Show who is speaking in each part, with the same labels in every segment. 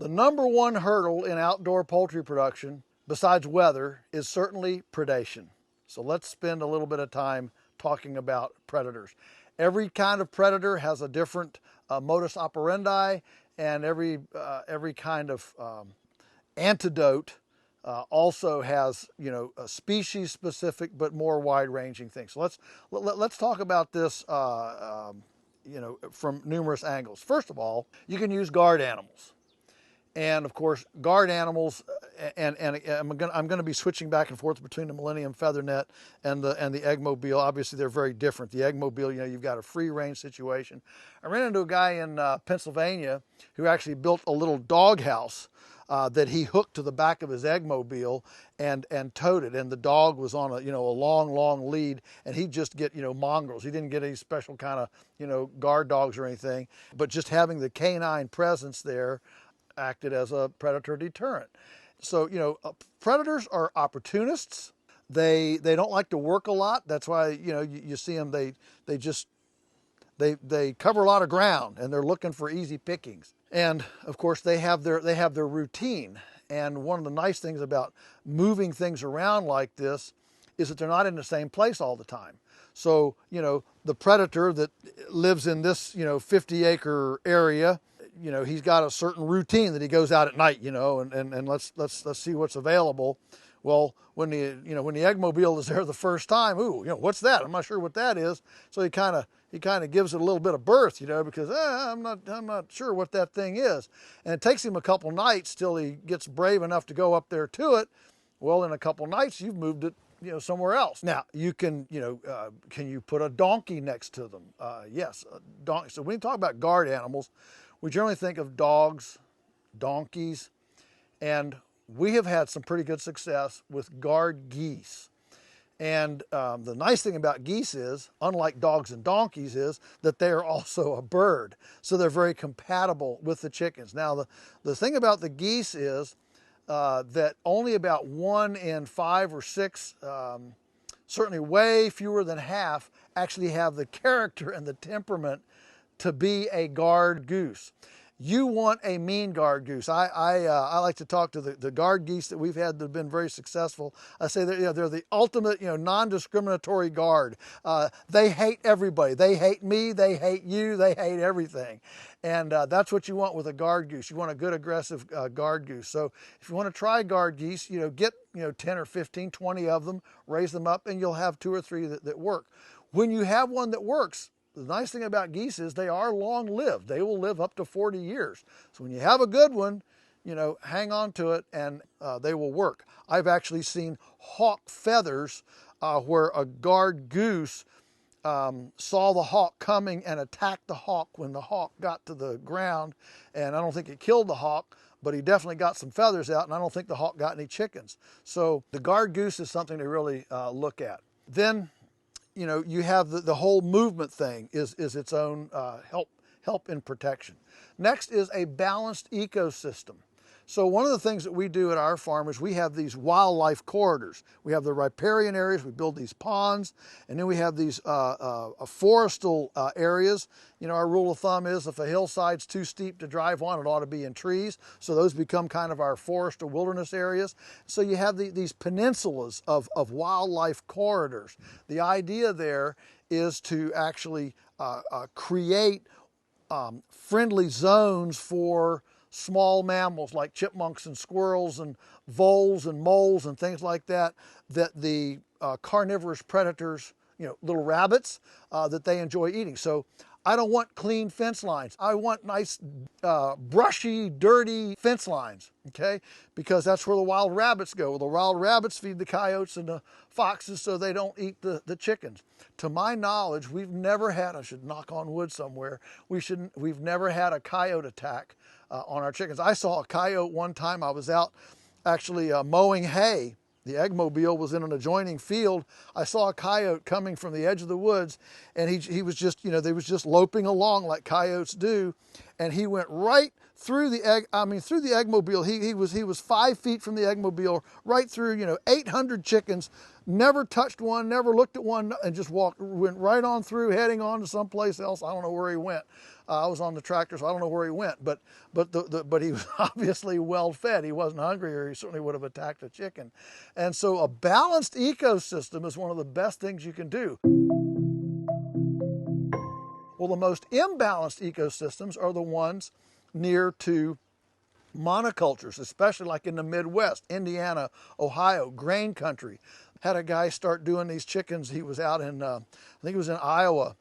Speaker 1: The number one hurdle in outdoor poultry production, besides weather, is certainly predation. So let's spend a little bit of time talking about predators. Every kind of predator has a different modus operandi, and every kind of antidote also has, a species specific but more wide ranging things. So let's talk about this from numerous angles. First of all, you can use guard animals. And of course, guard animals, and I'm going to be switching back and forth between the Millennium Feathernet and the Eggmobile. Obviously, they're very different. The Eggmobile, you've got a free range situation. I ran into a guy in Pennsylvania who actually built a little doghouse that he hooked to the back of his Eggmobile and towed it. And the dog was on a long lead, and he'd just get mongrels. He didn't get any special kind of guard dogs or anything, but just having the canine presence there acted as a predator deterrent. So, predators are opportunists. They don't like to work a lot. That's why, you see them, they cover a lot of ground, and they're looking for easy pickings. And of course, they have their routine. And one of the nice things about moving things around like this is that they're not in the same place all the time. So, the predator that lives in this, 50-acre area, he's got a certain routine that he goes out at night, and let's see what's available. Well, when the Eggmobile is there the first time, what's that? I'm not sure what that is. So he kind of gives it a little bit of berth, because I'm not sure what that thing is. And it takes him a couple nights till he gets brave enough to go up there to it. Well, in a couple nights, you've moved it somewhere else. Now, you can you put a donkey next to them? Yes, a donkey. So when you talk about guard animals, we generally think of dogs, donkeys, and we have had some pretty good success with guard geese. And the nice thing about geese is, unlike dogs and donkeys, is that they are also a bird. So they're very compatible with the chickens. Now, the thing about the geese is that only about 1 in 5 or 6, certainly way fewer than half, actually have the character and the temperament to be a guard goose. You want a mean guard goose. I like to talk to the guard geese that we've had that have been very successful. I say that they're the ultimate non-discriminatory guard. They hate everybody. They hate me. They hate you. They hate everything. And that's what you want with a guard goose. You want a good aggressive guard goose. So if you want to try guard geese, get 10 or 15, 20 of them, raise them up, and you'll have 2 or 3 that work. When you have one that works, the nice thing about geese is they are long-lived. They will live up to 40 years. So when you have a good one, hang on to it, and they will work. I've actually seen hawk feathers where a guard goose saw the hawk coming and attacked the hawk when the hawk got to the ground. And I don't think it killed the hawk, but he definitely got some feathers out, and I don't think the hawk got any chickens. So the guard goose is something to really look at. Then, you have the whole movement thing is its own help in protection. Next is a balanced ecosystem. So one of the things that we do at our farm is we have these wildlife corridors. We have the riparian areas, we build these ponds, and then we have these forestal areas. Our rule of thumb is if a hillside's too steep to drive on, it ought to be in trees. So those become kind of our forest or wilderness areas. So you have these peninsulas of wildlife corridors. The idea there is to actually create friendly zones for small mammals like chipmunks and squirrels and voles and moles and things like that, that the carnivorous predators, little rabbits, that they enjoy eating. So I don't want clean fence lines. I want nice, brushy, dirty fence lines, okay? Because that's where the wild rabbits go. The wild rabbits feed the coyotes and the foxes so they don't eat the chickens. To my knowledge, we've never had, I should knock on wood somewhere, we've never had a coyote attack on our chickens. I saw a coyote one time. I was out actually mowing hay. The Eggmobile was in an adjoining field. I saw a coyote coming from the edge of the woods, and he was just, they was just loping along like coyotes do. and he went right through the egg. I mean, through the eggmobile. He was 5 feet from the eggmobile, right through 800 chickens. Never touched one, never looked at one, and just went right on through, heading on to someplace else. I don't know where he went. I was on the tractor, so I don't know where he went. But he was obviously well fed. He wasn't hungry, or he certainly would have attacked a chicken. And so a balanced ecosystem is one of the best things you can do. Well, the most imbalanced ecosystems are the ones near to monocultures, especially like in the Midwest, Indiana, Ohio, grain country. Had a guy start doing these chickens. He was out in, I think it was in Iowa,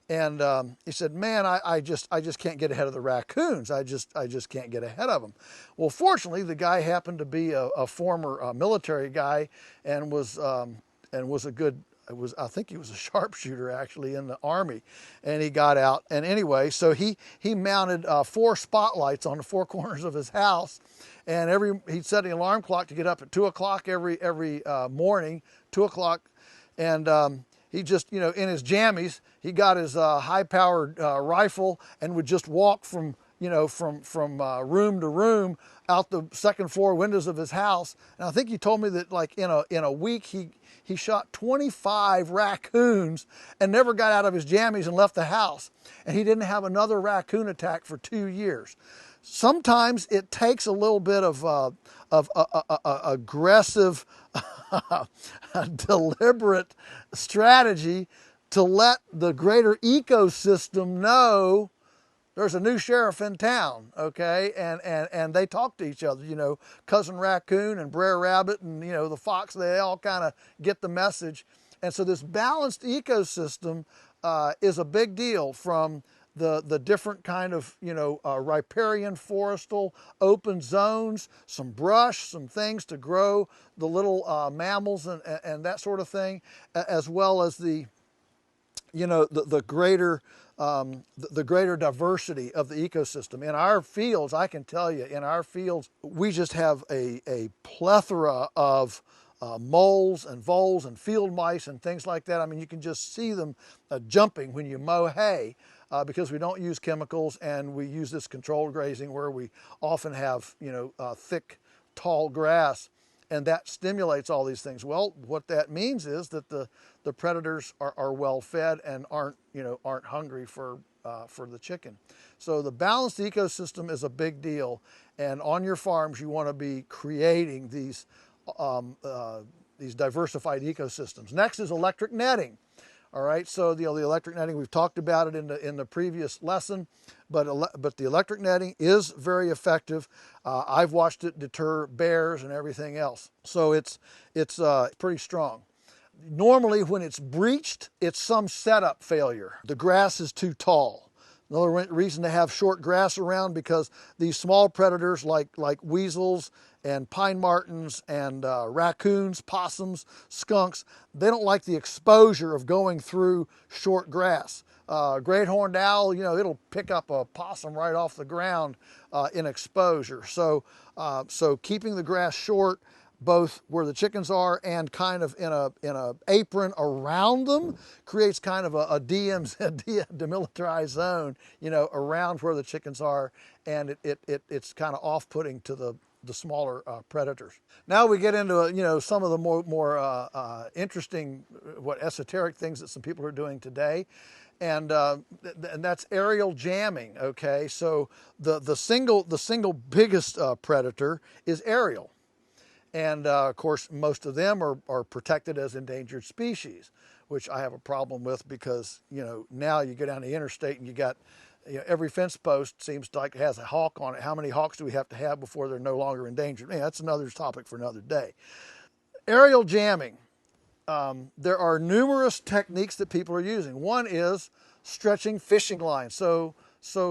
Speaker 1: and he said, "Man, I just can't get ahead of the raccoons. I just can't get ahead of them." Well, fortunately, the guy happened to be a former military guy, and was a good. I think he was a sharpshooter actually in the Army, and he got out. And anyway, so he mounted 4 spotlights on the 4 corners of his house, and he'd set the alarm clock to get up at 2 o'clock every morning, 2 o'clock, and he just, in his jammies, he got his high-powered rifle and would just walk from room to room out the second floor windows of his house. And I think he told me that like in a week he shot 25 raccoons and never got out of his jammies and left the house. And he didn't have another raccoon attack for 2 years. Sometimes it takes a little bit of aggressive, deliberate strategy to let the greater ecosystem know there's a new sheriff in town, okay? And they talk to each other, Cousin Raccoon and Brer Rabbit and, the fox, they all kind of get the message. And so this balanced ecosystem is a big deal, from the different kind of, riparian forestal open zones, some brush, some things to grow the little mammals and that sort of thing, as well as the greater diversity of the ecosystem. In our fields, I can tell you, we just have a plethora of moles and voles and field mice and things like that. I mean, you can just see them jumping when you mow hay, because we don't use chemicals, and we use this controlled grazing where we often have, thick, tall grass, and that stimulates all these things. Well, what that means is that the predators are well fed and aren't hungry for the chicken. So the balanced ecosystem is a big deal, and on your farms you want to be creating these diversified ecosystems. Next is electric netting. All right, so the electric netting, we've talked about it in the previous lesson, but the electric netting is very effective. I've watched it deter bears and everything else, so it's pretty strong. Normally, when it's breached, it's some setup failure. The grass is too tall. Another reason to have short grass around, because these small predators like weasels and pine martens and raccoons, possums, skunks, they don't like the exposure of going through short grass. Great horned owl, it'll pick up a possum right off the ground in exposure. So keeping the grass short, both where the chickens are and kind of in a apron around them, creates kind of a demilitarized zone, around where the chickens are, and it's kind of off-putting to the smaller predators. Now we get into some of the more interesting, esoteric things that some people are doing today. And that's aerial jamming. Okay, so the single biggest predator is aerial. And of course, most of them are protected as endangered species, which I have a problem with, because now you go down the interstate and you got every fence post seems like it has a hawk on it. How many hawks do we have to have before they're no longer endangered? Man, that's another topic for another day. Aerial jamming. There are numerous techniques that people are using. One is stretching fishing lines. So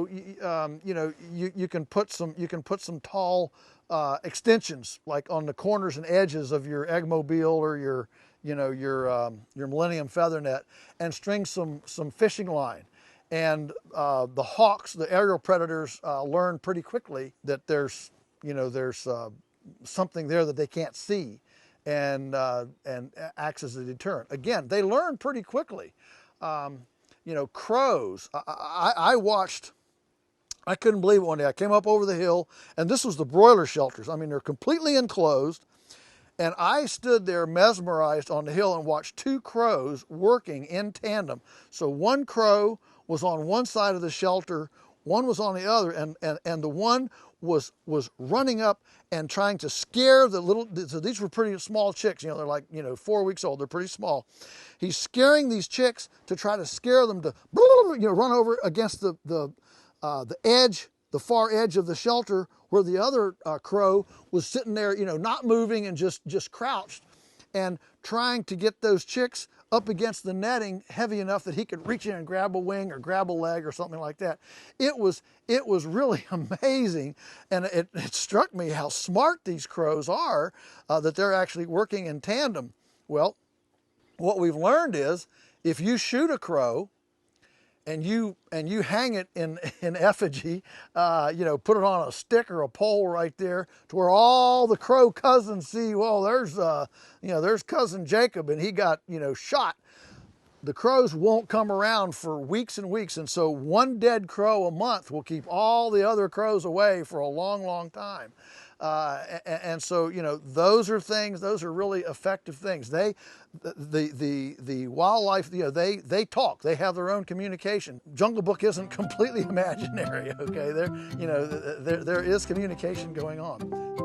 Speaker 1: you can put some tall extensions like on the corners and edges of your eggmobile or your Millennium feather net, and string some fishing line. And the hawks, the aerial predators, learn pretty quickly that there's something there that they can't see, and acts as a deterrent. Again, they learn pretty quickly. Crows. I watched I couldn't believe it one day. I came up over the hill, and this was the broiler shelters. I mean, they're completely enclosed. And I stood there mesmerized on the hill and watched two crows working in tandem. So one crow was on one side of the shelter, one was on the other, and the one was running up and trying to scare the little, so these were pretty small chicks, they're like, 4 weeks old, they're pretty small. He's scaring these chicks to try to scare them to, run over against the edge, the far edge of the shelter, where the other crow was sitting there, not moving and just crouched, and trying to get those chicks up against the netting heavy enough that he could reach in and grab a wing or grab a leg or something like that. It was really amazing, and it struck me how smart these crows are, that they're actually working in tandem. Well, what we've learned is if you shoot a crow and you hang it in effigy, put it on a stick or a pole right there to where all the crow cousins see, well, there's cousin Jacob and he got, shot. The crows won't come around for weeks and weeks, and so one dead crow a month will keep all the other crows away for a long, long time. And so, those are really effective things. The wildlife, they talk, they have their own communication. Jungle Book isn't completely imaginary, okay? There is communication going on.